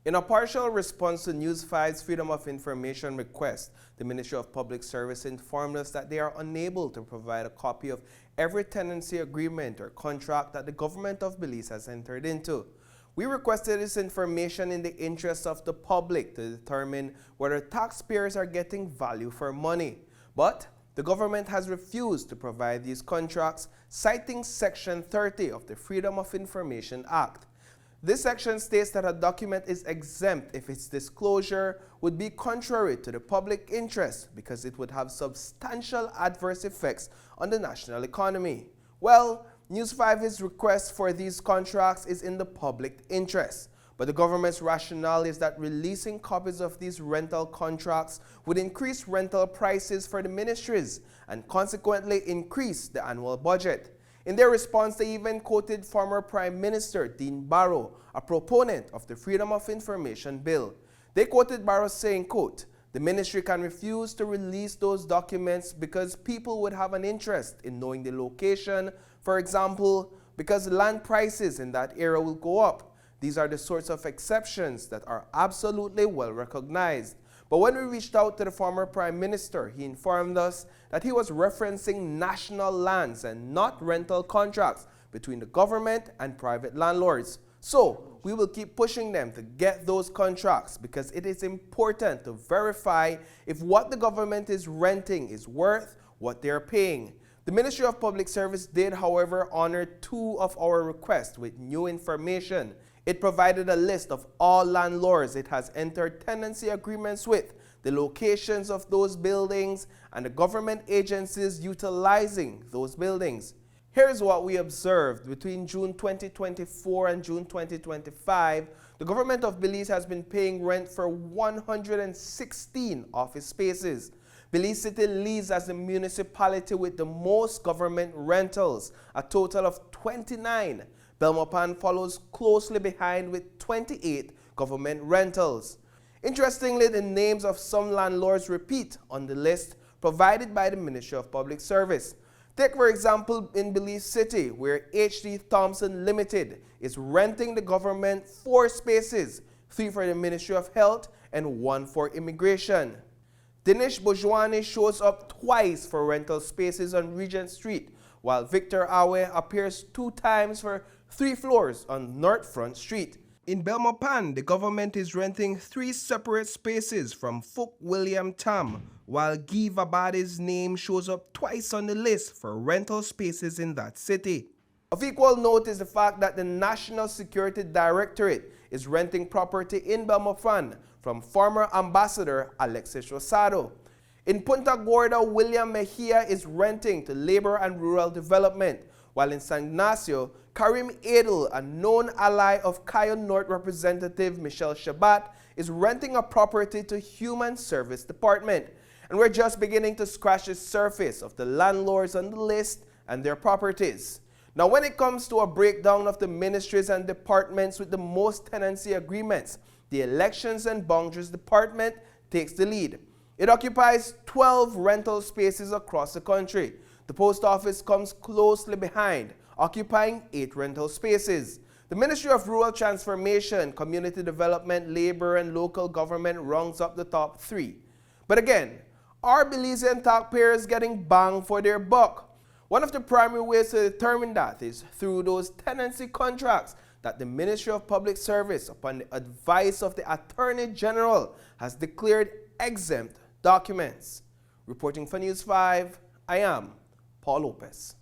In a partial response to News 5's Freedom of Information request, the Ministry of Public Service informed us that they are unable to provide a copy of every tenancy agreement or contract that the Government of Belize has entered into. We requested this information in the interest of the public to determine whether taxpayers are getting value for money. But the government has refused to provide these contracts, citing Section 30 of the Freedom of Information Act. This section states that a document is exempt if its disclosure would be contrary to the public interest because it would have substantial adverse effects on the national economy. Well, News 5's request for these contracts is in the public interest, but the government's rationale is that releasing copies of these rental contracts would increase rental prices for the ministries and consequently increase the annual budget. In their response, they even quoted former Prime Minister Dean Barrow, a proponent of the Freedom of Information Bill. They quoted Barrow saying, quote, "The ministry can refuse to release those documents because people would have an interest in knowing the location, for example, because land prices in that area will go up. These are the sorts of exceptions that are absolutely well recognized." But when we reached out to the former Prime Minister, he informed us that he was referencing national lands and not rental contracts between the government and private landlords. So we will keep pushing them to get those contracts because it is important to verify if what the government is renting is worth what they are paying. The Ministry of Public Service did, however, honor two of our requests with new information. It provided a list of all landlords it has entered tenancy agreements with, the locations of those buildings, and the government agencies utilizing those buildings. Here's what we observed. Between June 2024 and June 2025, the Government of Belize has been paying rent for 116 office spaces. Belize City leads as the municipality with the most government rentals, a total of 29. Belmopan follows closely behind with 28 government rentals. Interestingly, the names of some landlords repeat on the list provided by the Ministry of Public Service. Take, for example, in Belize City, where H.D. Thompson Limited is renting the government 4 spaces, 3 for the Ministry of Health and 1 for Immigration. Dinesh Bojwani shows up twice for rental spaces on Regent Street, while Victor Awe appears 2 times for 3 floors on North Front Street. In Belmopan, the government is renting 3 separate spaces from Fook William Tam, while Guy Vabadi's name shows up twice on the list for rental spaces in that city. Of equal note is the fact that the National Security Directorate is renting property in Belmopan from former Ambassador Alexis Rosado. In Punta Gorda, William Mejia is renting to Labor and Rural Development, while in San Ignacio, Karim Adel, a known ally of Cayon North Representative Michelle Shabat, is renting a property to Human Service Department. And we're just beginning to scratch the surface of the landlords on the list and their properties. Now, when it comes to a breakdown of the ministries and departments with the most tenancy agreements, the Elections and Boundaries Department takes the lead. It occupies 12 rental spaces across the country. The Post Office comes closely behind, occupying 8 rental spaces. The Ministry of Rural Transformation, Community Development, Labor, and Local Government rounds up the top 3. But again, are Belizean taxpayers getting bang for their buck? One of the primary ways to determine that is through those tenancy contracts that the Ministry of Public Service, upon the advice of the Attorney General, has declared exempt documents. Reporting for News 5, I am Paul Lopez.